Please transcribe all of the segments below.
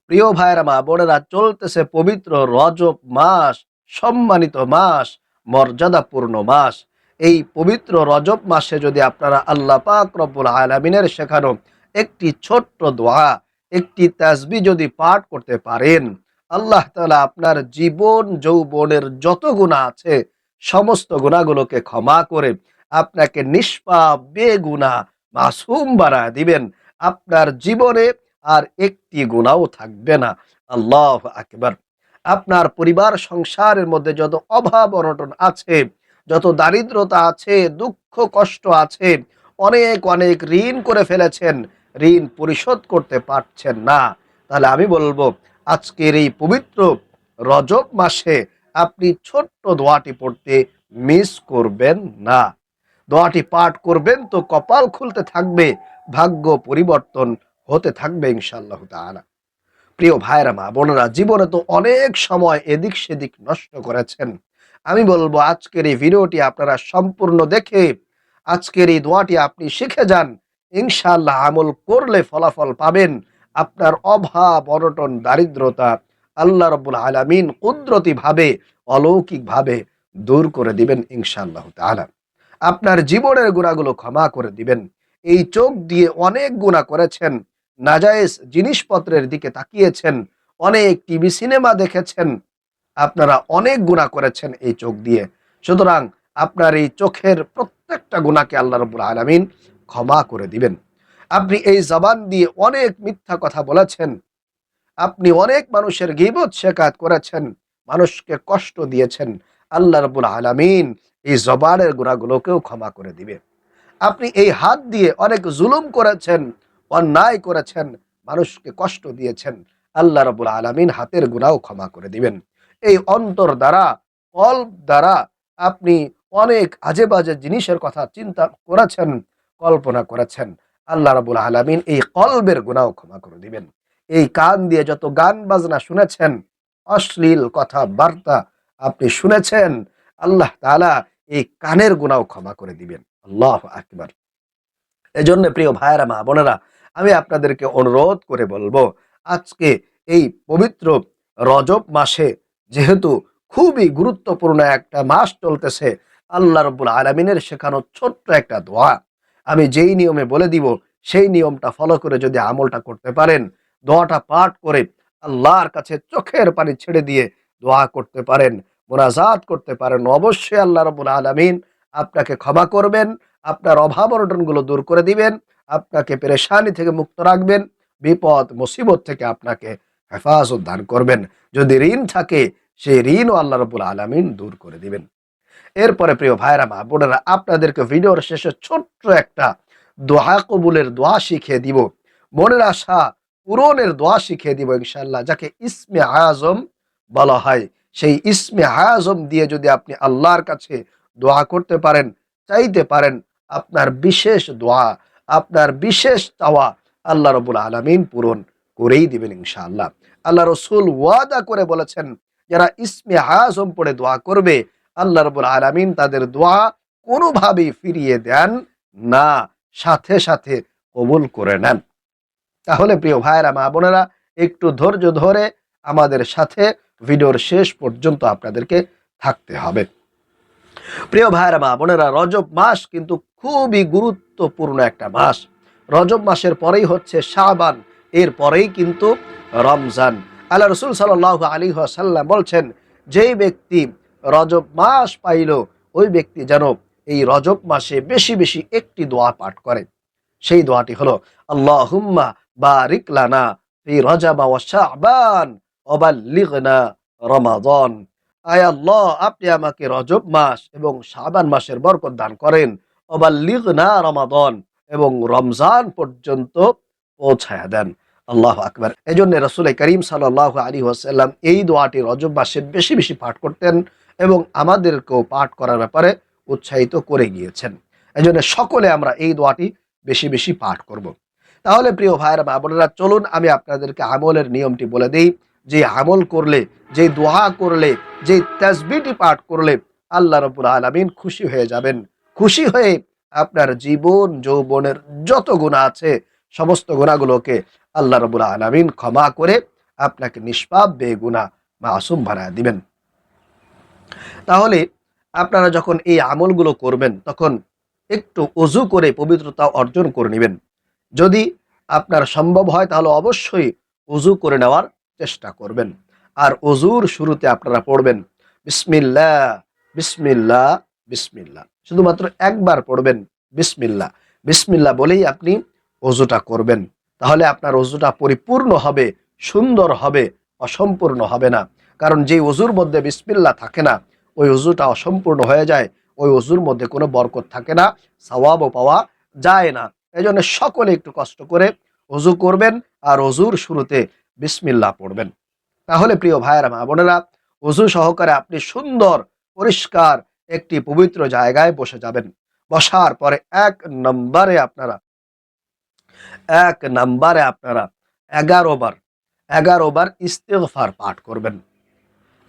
প্রিয় ভাইয়েরা, মা বোনেরা, চলতেছে পবিত্র রজব মাস, সম্মানিত মাস, মর্যাদাপূর্ণ মাস। এই পবিত্র রজব মাসে যদি আপনারা আল্লাহ পাক রব্বুল আলামিনের শেখানো একটি ছোট্ট দোয়া, একটি তাসবিহ যদি পাঠ করতে পারেন, আল্লাহ তাআলা আপনার জীবন যৌবনের যত গুনাহ আছে সমস্ত গুনাহগুলোকে ক্ষমা করে আপনাকে নিষ্পাপ বেগুনাহ মাসুম বানায় দিবেন। আপনার জীবনে আর একটি গুনাহও থাকবে না। আল্লাহু আকবার। আপনার পরিবার সংসারের মধ্যে যত অভাব অনটন আছে, যত দারিদ্রতা আছে, দুঃখ কষ্ট আছে, অনেক অনেক ঋণ করে ফেলেছেন, ঋণ পরিশোধ করতে পারছেন না, তাহলে আমি বলবো আজকের এই পবিত্র রজব মাসে আপনি ছোট্ট দোয়াটি পড়তে মিস করবেন না। দোয়াটি পাঠ করবেন তো কপাল খুলতে থাকবে, ভাগ্য পরিবর্তন হতে থাকবে ইনশাআল্লাহ তাআলা। প্রিয় ভাইরা, মা বোনেরা, জীবনে তো অনেক সময় এদিক সেদিক নষ্ট করেছেন। আমি বলবো আজকের এই ভিডিওটি আপনারা সম্পূর্ণ দেখে আজকের এই দোয়াটি আপনি শিখে যান। ইনশাআল্লাহ আমল করলে ফলাফল পাবেন। আপনার অভাব অনটন দারিদ্রতা আল্লাহ রাব্বুল আলামিন কুদরতি ভাবে, অলৌকিক ভাবে দূর করে দিবেন ইনশাআল্লাহ তাআলা। আপনার জীবনের গুনাহগুলো ক্ষমা করে দিবেন। এই চোখ দিয়ে অনেক গুনাহ করেছেন, নাজায়েজ জিনিসপত্রের দিকে তাকিয়েছেন, অনেক টিভি সিনেমা দেখেছেন, আপনারা অনেক গুনাহ করেছেন এই চোখ দিয়ে। সুতরাং আপনার এই চোখের প্রত্যেকটা গুনাহকে আল্লাহ রাব্বুল আলামিন ক্ষমা করে দিবেন। আপনি এই জবান দিয়ে অনেক মিথ্যা কথা বলেছেন, আপনি অনেক মানুষের গীবত শেখাত করেছেন, মানুষকে কষ্ট দিয়েছেন। আল্লাহ রাব্বুল আলামিন এই জবানের গুনাহগুলোকেও ক্ষমা করে দিবে। আপনি এই হাত দিয়ে অনেক জুলুম করেছেন, অন্যায় করেছেন, মানুষকে কষ্ট দিয়েছেন। আল্লাহ রাব্বুল আলামিন হাতের গুনাহও ক্ষমা করে দিবেন। এই অন্তর দ্বারা, কল্ব দ্বারা আপনি অনেক আজে বাজে জিনিসের কথা চিন্তা করেছেন, কল্পনা করেছেন। আল্লাহ রাব্বুল আলামিন এই কলবের গুনাহও ক্ষমা করে দিবেন। এই কান দিয়ে যত গান বাজনা শুনেছেন, অশ্লীল কথা বার্তা আপনি শুনেছেন, আল্লাহ তাআলা এই কানের গুনাহও ক্ষমা করে দিবেন। আল্লাহু আকবার। এজন্য প্রিয় ভাইয়েরা, মা বোনেরা, আমি আপনাদেরকে অনুরোধ করে বলবো আজকে এই পবিত্র রজব মাসে, যেহেতু খুবই গুরুত্বপূর্ণ একটা মাস চলতেছে, আল্লাহ রাব্বুল আলামিনের শেখানো ছোট্ট একটা দোয়া আমি যেই নিয়মে বলে দিব, সেই নিয়মটা ফলো করে যদি আমলটা করতে পারেন, দোয়াটা পাঠ করে আল্লাহর কাছে চোখের পানি ছেড়ে দিয়ে দোয়া করতে পারেন, মোনাজাত করতে পারেন, অবশ্যই আল্লাহ রাব্বুল আলামিন আপনাকে ক্ষমা করবেন, আপনার অভাব অনটনগুলো দূর করে দিবেন, আপনাকে পেরেশানি থেকে মুক্ত রাখবেন, বিপদ মুসিবত থেকে আপনাকে হেফাজত দান করবেন। যদি ঋণ থাকে সেই ঋণও আল্লাহ রাব্বুল আলামিন দূর করে দিবেন। এরপরে প্রিয় ভাইরা, মা বোনেরা, আপনাদেরকে ভিডিওর শেষে ছোট্ট একটা দোয়া কবুলের দোয়া শিখিয়ে দিব, মনের আশা পূরণের দোয়া শিখিয়ে দিব ইনশাআল্লাহ, যাকে ইসমে আজম বলা হয়। সেই ইসমে আজম দিয়ে যদি আপনি আল্লাহর কাছে দোয়া করতে পারেন, চাইতে পারেন, আপনার বিশেষ দোয়া, আপনার বিশেষ চাওয়া আল্লাহ রাব্বুল আলামিন পূরণ করেই দিবেন ইনশাআল্লাহ। আল্লাহ রাসূল ওয়াদা করে বলেছেন, যারা ইসমে আজম পড়ে দোয়া করবে, আল্লাহ রাব্বুল আলামিন তাদের দোয়া কোনোভাবেই ফিরিয়ে দেন না, সাথে সাথে কবুল করে নেন। তাহলে প্রিয় ভাইয়েরা, মা বোনেরা, একটু ধৈর্য ধরে আমাদের সাথে ভিডিওর শেষ পর্যন্ত আপনাদেরকে থাকতে হবে। প্রিয় ভাইয়েরা, মা বোনেরা, রজব মাস কিন্তু খুবই গুরুত্বপূর্ণ একটা মাস। রজব মাসের পরেই হচ্ছে শাবান, এর পরেই কিন্তু রমজান। আল্লাহ রসুল সাল্লাল্লাহু আলাইহি ওয়াসাল্লাম বলছেন, যেই ব্যক্তি রজব মাস পাইল, ওই ব্যক্তি যেন এই রজব মাসে বেশি বেশি একটি দোয়া পাঠ করে। সেই দোয়াটি হলো, আল্লাহুম্মা বারিক লানা ফি রজব ওয়া শাবান ওয়া বাল্লিগনা রমাদান। আয় আল্লাহ, আপনি আমাকে রজব মাস এবং শাবান মাসের বরকত দান করেন, ওয়া বাল্লিগনা রমাদান, এবং রমজান পর্যন্ত পৌঁছায়া দেন। আল্লাহু আকবার। এজন্য রাসূল করিম সাল্লাল্লাহু আলাইহি ওয়াসাল্লাম এই দোয়াটি রজব মাসে বেশি বেশি পাঠ করতেন এবং আমাদেরকেও পাঠ করার ব্যাপারে উৎসাহিত করে গিয়েছেন। এজন্য সকলে আমরা এই দোয়াটি বেশি বেশি পাঠ করব। তাহলে প্রিয় ভাইয়েরা, মা বোনেরা, চলুন আমি আপনাদেরকে আমলের নিয়মটি বলে দিই। যে আমল করলে, যে দোয়া করলে, যে তাসবিহটি পাঠ করলে আল্লাহ রাব্বুল আলামিন খুশি হয়ে যাবেন। খুশি হয়ে আপনার জীবন যৌবনের যত গুনাহ আছে সমস্ত গুনাহগুলোকে আল্লাহ রাব্বুল আলামিন ক্ষমা করে আপনাকে নিষ্পাপ বেগুনাহ মাসুম বানায় দিবেন। তাহলে আপনারা যখন এই আমলগুলো করবেন তখন একটু অজু করে পবিত্রতা অর্জন করে নেবেন। যদি আপনার সম্ভব হয় তাহলে অবশ্যই অজু করে নেওয়ার চেষ্টা করবেন। আর অজুর শুরুতে আপনারা পড়বেন বিসমিল্লাহ, বিসমিল্লাহ, বিসমিল্লাহ। শুধুমাত্র একবার পড়বেন বিসমিল্লাহ। বিসমিল্লাহ বলেই আপনি অজুটা করবেন। তাহলে আপনার অজুটা পরিপূর্ণ হবে, সুন্দর হবে, অসম্পূর্ণ হবে না। কারণ যে অজুর মধ্যে বিসমিল্লাহ থাকে না, ওই অজুটা অসম্পূর্ণ হয়ে যায়। ওই অজুর মধ্যে কোনো বরকত থাকে না, সওয়াবও পাওয়া যায় না। এজন্য সকলে একটু কষ্ট করে অজু করবেন আর অজুর শুরুতে বিসমিল্লাহ পড়বেন। তাহলে প্রিয় ভাইয়েরা মা বোনেরা, অজু সহকারে আপনি সুন্দর পরিষ্কার একটি পবিত্র জায়গায় বসে যাবেন। বসার পরে এক নম্বরে আপনারা 11 বার ইস্তেগফার পাঠ করবেন।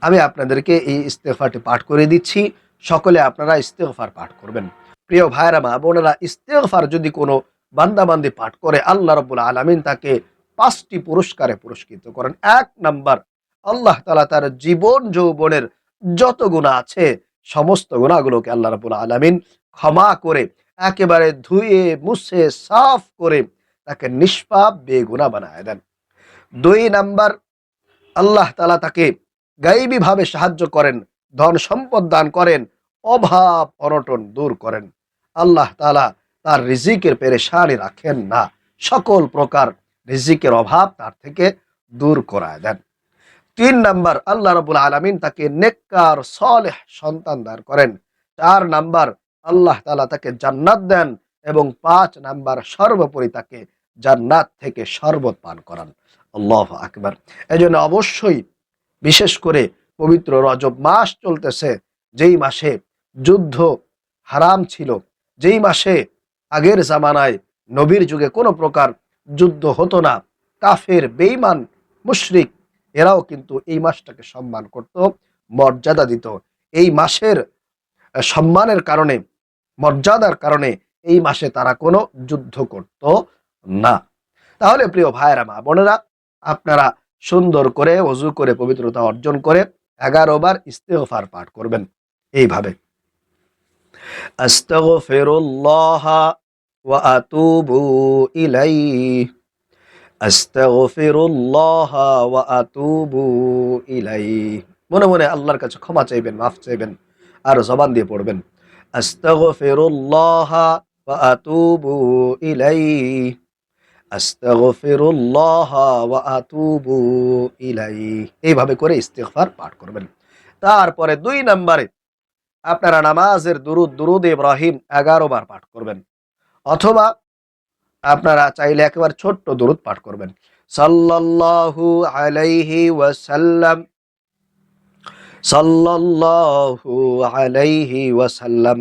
আমি আপনাদেরকে এই ইস্তেগফারটি পাঠ করে দিচ্ছি, সকলে আপনারা ইস্তেগফার পাঠ করবেন। প্রিয় ভাইরা মা বোনেরা, ইস্তেগফার যদি কোনো বান্দাবান্দি পাঠ করে আল্লাহ রাব্বুল আলামিন তাকে 5টি পুরস্কারে পুরস্কৃত করেন। 1 নাম্বার, আল্লাহ তাআলা তার জীবন যৌবনের যত গুনাহ আছে সমস্ত গুনাহগুলোকে আল্লাহ রাব্বুল আলামিন ক্ষমা করে একেবারে ধুয়ে মুছে সাফ করে তাকে নিষ্পাপ বেগুনাহ বানায় দেন। 2 নাম্বার, আল্লাহ তাআলা তাকে গায়বীভাবে সাহায্য করেন, ধন সম্পদ দান করেন, অভাব অনটন দূর করেন। আল্লাহ তাআলা তার রিজিকের পেরেশানি রাখেন না, সকল প্রকার রিজিকের অভাব তার থেকে দূর করায় দেন। 3 নাম্বার, আল্লাহ রাব্বুল আলামিন তাকে নেককার সালেহ সন্তান দান করেন। 4 নাম্বার, আল্লাহ তাআলা তাকে জান্নাত দেন এবং 5 নাম্বার, সর্বোপরি তাকে জান্নাত থেকে শরবত পান করান। আল্লাহু আকবার। এজন্য অবশ্যই, বিশেষ করে পবিত্র রজব মাস চলতেছে, যেই মাসে যুদ্ধ হারাম ছিল, যেই মাসে আগের জামানায় নবীর যুগে কোনো প্রকার যুদ্ধ হতো না, কাফের বেঈমান মুশরিক এরাও কিন্তু এই মাসটাকে সম্মান করত, মর্যাদা দিত। এই মাসের সম্মানের কারণে, মর্যাদার কারণে এই মাসে তারা কোনো যুদ্ধ করত না। তাহলে প্রিয় ভাইয়েরা মা বোনেরা, আপনারা সুন্দর করে ওযু করে পবিত্রতা অর্জন করে 11 বার ইস্তেগফার পাঠ করবেন এইভাবে, আস্তাগফিরুল্লাহ ওয়া আতুবু ইলাইহি, আস্তাগফিরুল্লাহ ওয়া আতুবু ইলাইহি। মনে মনে আল্লাহর কাছে ক্ষমা চাইবেন, মাফ চাইবেন আর জবান দিয়ে পড়বেন আস্তাগফিরুল্লাহ ওয়া আতুবু ইলাইহি, আস্তাগফিরুল্লাহ ওয়া আতুবু ইলাইহি। এইভাবে করে ইস্তিগফার পাঠ করবেন। তারপরে 2 নম্বরে আপনারা নামাজের দুরুদ ইব্রাহিম 11 বার পাঠ করবেন, অথবা আপনারা চাইলে একেবারে ছোট্ট দুরুদ পাঠ করবেন, সাল্লাল্লাহু আলাইহি ওয়াসাল্লাম, সাল্লাল্লাহু আলাইহি ওয়াসাল্লাম।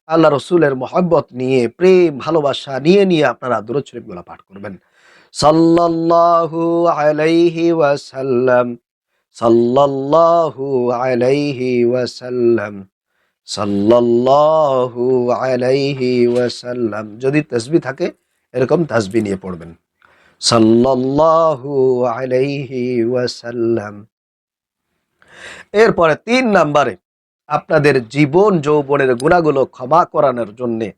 আল্লাহ রসুলের মহব্বত নিয়ে, প্রেম ভালোবাসা নিয়ে নিয়ে আপনারা দুরূদ শরীফগুলো পাঠ করবেন, সাল্লাল্লাহু আলাইহি ওয়াসাল্লাম, সাল্লাল্লাহু আলাইহি ওয়াসাল্লাম, সাল্লাল্লাহু আলাইহি ওয়াসাল্লাম। যদি তাসবিহ থাকে এরকম তাসবিহ নিয়ে পড়বেন, সাল্লাল্লাহু আলাইহি ওয়াসাল্লাম। এরপরে 3 নম্বরে আপনাদের জীবন যৌবনের গুনাহগুলো ক্ষমা করানোর জন্যে,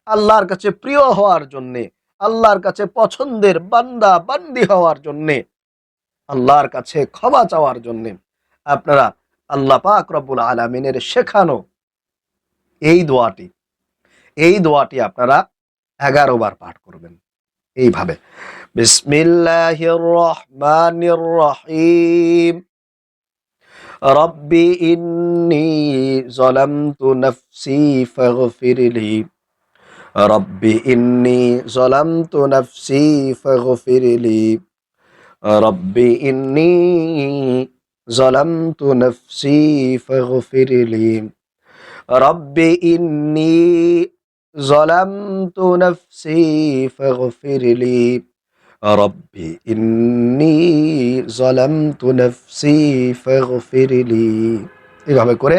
আল্লাহর কাছে প্রিয় হওয়ার জন্যে, আল্লাহর কাছে পছন্দের বান্দা বান্দি হওয়ার জন্যে, আল্লাহর কাছে ক্ষমা চাওয়ার জন্যে আপনারা আল্লাহ পাক রব্বুল আলামিনের শেখানো এই দোয়াটি আপনারা 11 বার পাঠ করবেন এইভাবে, বিসমিল্লাহির রহমানির রহিম, রব্বি ইন্নী যালামতু নাফসি ফাগফিরলি, রব্বি ইন্নী যালামতু নাফসি ফাগফিরলি, রব্বি ইন্নী যালামতু নাফসি ফাগফিরলি, রব্বি ইন্নী যালামতু নাফসি ফাগফিরলি, রব্বি ইন্নী যালামতু নাফসি ফাগফিরলি। এইভাবে করে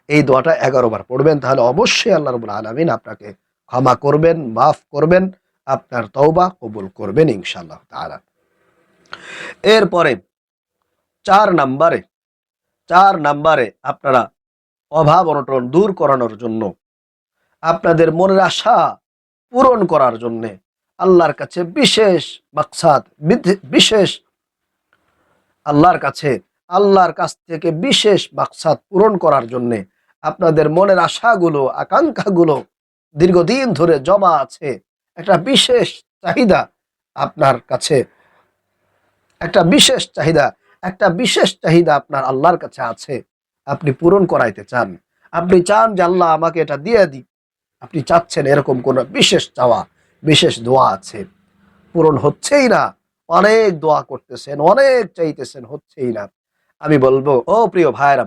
এই দোয়াটা 11 বার পড়বেন, তাহলে অবশ্যই আল্লাহ রাব্বুল আলামিন আপনাকে ক্ষমা করবেন, মাফ করবেন, আপনার তওবা কবুল করবেন ইনশাআল্লাহ তাআলা। এরপরে 4 নাম্বারে 4 নাম্বারে আপনারা অভাব অনটন দূর করানোর জন্য, আপনাদের মনের আশা পূরণ করার জন্যে, আল্লাহর কাছে বিশেষ মাকসাদ, বিশেষ আল্লাহর কাছ থেকে বিশেষ মাকসাদ পূরণ করার জন্যে, আপনাদের মনের আশাগুলো আকাঙ্ক্ষাগুলো দীর্ঘদিন ধরে জমা আছে, একটা বিশেষ চাহিদা আপনার কাছে, একটা বিশেষ চাহিদা একটা বিশেষ চাহিদা আপনার আল্লাহর কাছে আছে, আপনি পূরণ করাইতে চান। আপনি চান যে আল্লাহ আমাকে এটা দিয়ে দিক, আপনি চাচ্ছেন, এরকম কোন বিশেষ চাওয়া, বিশেষ দোয়া আছে, পূরণ হচ্ছেই না, অনেক দোয়া করতেছেন, অনেক চাইতেছেন, হচ্ছেই না। আমি বলবো, ও প্রিয় ভাইরা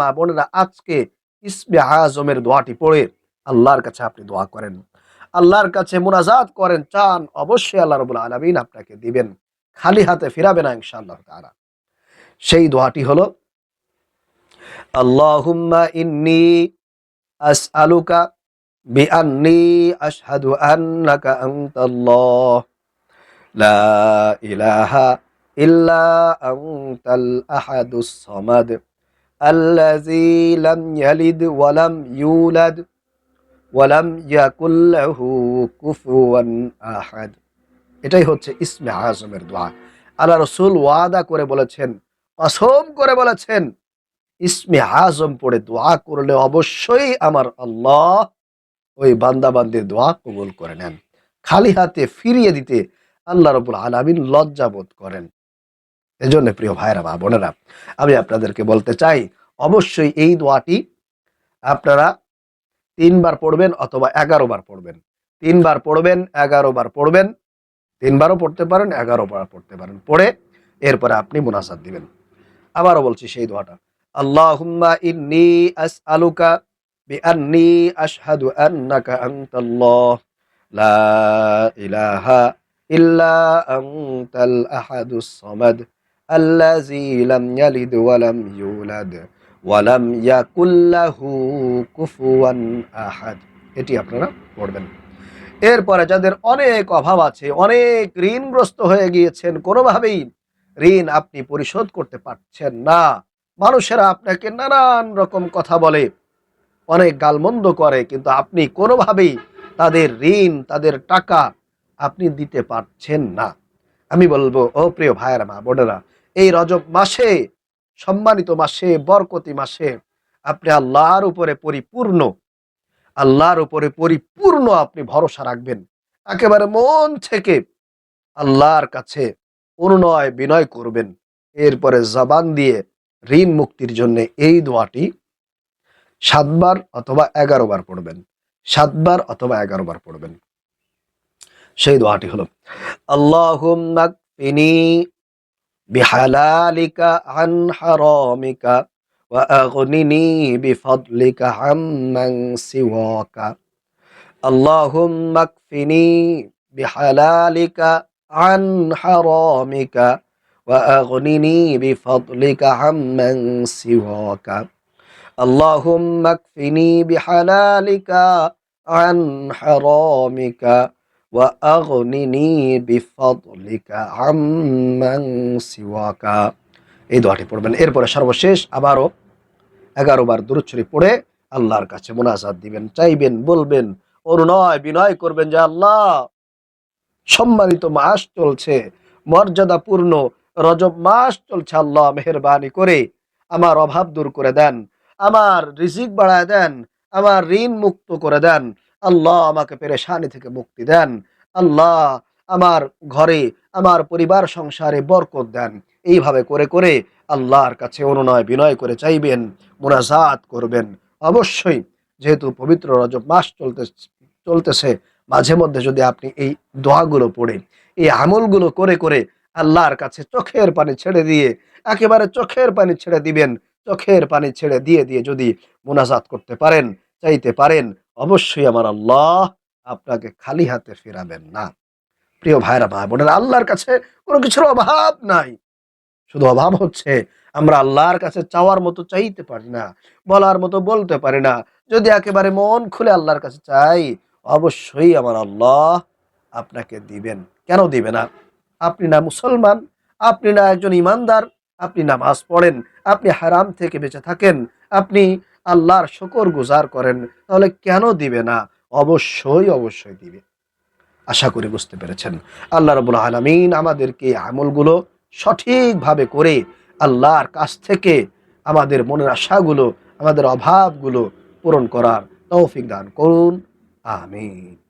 মা বোনেরা, আজকে ইসমে আজমের দোয়াটি পড়ে আল্লাহর কাছে আপনি দোয়া করেন, আল্লাহর কাছে মুনাজাত করেন, চান অবশ্যই আল্লাহ রাব্বুল আলামিন আপনাকে দিবেন, খালি হাতে ফিরাবে না ইনশাআল্লাহ তাআলা। সেই দোয়াটি হলো, আল্লাহুম্মা ইন্নী আসআলুকা বিআন্নী আশহাদু আন্নাকা আনতাল্লাহ লা ইলাহা ইল্লা আনতাল আহাদুস সামাদ আল্লাযী লাম ইয়ালিদ ওয়া লাম ইউলাদ ওয়া লাম ইয়াকুল লাহু কুফুয়ান আহাদ। এটাই হচ্ছে ইসমে আজমের দোয়া। আল্লাহ রাসূল ওয়াদা করে বলেছেন, কসম করে বলেছেন, ইসমে আজম পড়ে দোয়া করলে অবশ্যই আমার আল্লাহ ওই বান্দা বান্দির দোয়া কবুল করে নেন। খালি হাতে ফিরিয়ে দিতে আল্লাহ রাব্বুল আলামিন লজ্জা বোধ করেন। এজন্য প্রিয় ভাইরা মা বোনেরা, আমি আপনাদেরকে বলতে চাই, অবশ্যই এই দোয়াটি আপনারা 3 বার পড়বেন অথবা 11 বার পড়বেন। 3 বার পড়বেন, 11 বার পড়বেন, 3 বারও পড়তে পারেন, 11 বার পড়তে পারেন। পড়ে এরপরে আপনি মুনাজাত দিবেন। আবারও বলছি সেই দোয়াটা, আল্লাহুম্মা ইন্নী আসআলুকা বিআন্নী আশহাদু আন্নাকা আনতাল্লাহ লা ইলাহা ইল্লা আনতাল আহাদুস সামাদ আল্লাযী লাম ইয়ালিদ ওয়া লাম ইউলাদ ওয়া লাম ইয়াকুল লাহু কুফুয়ান আহাদ। এটি আপনারা পড়বেন। এরপরে যাদের অনেক অভাব আছে, অনেক ঋণগ্রস্ত হয়ে গিয়েছেন, কোনোভাবেই ঋণ আপনি পরিশোধ করতে পারছেন না, মানুষেরা আপনাকে নানান রকম কথা বলে, অনেক গালমন্দ করে, কিন্তু আপনি কোনোভাবেই তাদের ঋণ, তাদের টাকা আপনি দিতে পারছেন না। আমি বলবো, ও প্রিয় ভাইয়েরা মা বোনেরা, এই রজব মাসে, সম্মানিত মাসে, বরকতি মাসে, আপনি আল্লাহর উপরে পরিপূর্ণ আপনি ভরসা রাখবেন, একেবারে মন থেকে আল্লাহর কাছে অনুনয় বিনয় করবেন। এরপরে জবান দিয়ে ঋণ মুক্তির জন্য এই দোয়াটি 7 বার অথবা 11 বার পড়বেন। 7 বার অথবা 11 বার পড়বেন। সেই দোয়াটি হলো, আল্লাহুম্মা কফিনি বিহালালিকা আন হারামিকা ওয়া আগনিনি বিফদলিকা আম্মান সিওয়াকা। আল্লাহুম্মা কফিনি বিহালালিকা আন হারামিকা ওয়া আগনিনি বিফদলিকা আম্মান সিওয়াকা। আল্লাহুম্মা কফিনি বিহালালিকা আন হারামিকা ওয়া আগনিনি বিফদলিকা আম্মান সিওয়াকা। এই দোয়াটি পড়বেন। এরপরে সর্বশেষ আবারও 11 বার দুরূদ শরীফ পড়ে আল্লাহর কাছে মুনাজাত দিবেন, চাইবেন, বলবেন, অনুনয় বিনয় করবেন যে আল্লাহ, সম্মানিত মাস চলছে, মর্যাদাপূর্ণ রজব মাস চলছে, আল্লাহ মেহেরবানি করে আমার অভাব দূর করে দেন, আমার রিজিক বাড়ায় দেন, আমার ঋণ মুক্ত করে দেন, আল্লাহ আমাকে পেরেশানি থেকে মুক্তি দেন, আল্লাহ আমার ঘরে, আমার পরিবার সংসারে বরকত দেন। এইভাবে করে করে আল্লাহর কাছে অনুনয় বিনয় করে চাইবেন, মুনাজাত করবেন। অবশ্যই, যেহেতু পবিত্র রজব মাস চলতেছে, মাঝে মধ্যে যদি আপনি এই দোয়াগুলো পড়ে, এই আমলগুলো করে করে আল্লাহর কাছে চোখের পানি ছেড়ে দিয়ে, একেবারে চোখের পানি ছেড়ে দিবেন, চোখের পানি ছেড়ে দিয়ে দিয়ে যদি মুনাজাত করতে পারেন, চাইতে পারেন, অবশ্যই আমার আল্লাহ আপনাকে খালি হাতে ফেরাবেন না। প্রিয় ভাইরা মা বোনেরা, আল্লাহর কাছে কোনো কিছুর অভাব নাই, শুধু অভাব হচ্ছে আমরা আল্লাহর কাছে চাওয়ার মতো চাইতে পারি না, বলার মতো বলতে পারি না। যদি একেবারে মন খুলে আল্লাহর কাছে চাই, অবশ্যই আমার আল্লাহ আপনাকে দিবেন। কেন দিবে না? আপনি না মুসলমান, আপনি না একজন ইমানদার, আপনি নামাজ পড়েন, আপনি হারাম থেকে বেঁচে থাকেন, আপনি আল্লাহর শুকর গুজার করেন, তাহলে কেন দিবে না? অবশ্যই অবশ্যই দিবে। আশা করি বুঝতে পেরেছেন। আল্লাহ রাব্বুল আলামিন আমাদেরকে এই আমলগুলো সঠিকভাবে করে আল্লাহর কাছ থেকে আমাদের মনের আশাগুলো, আমাদের অভাবগুলো পূরণ করার তৌফিক দান করুন। আমিন।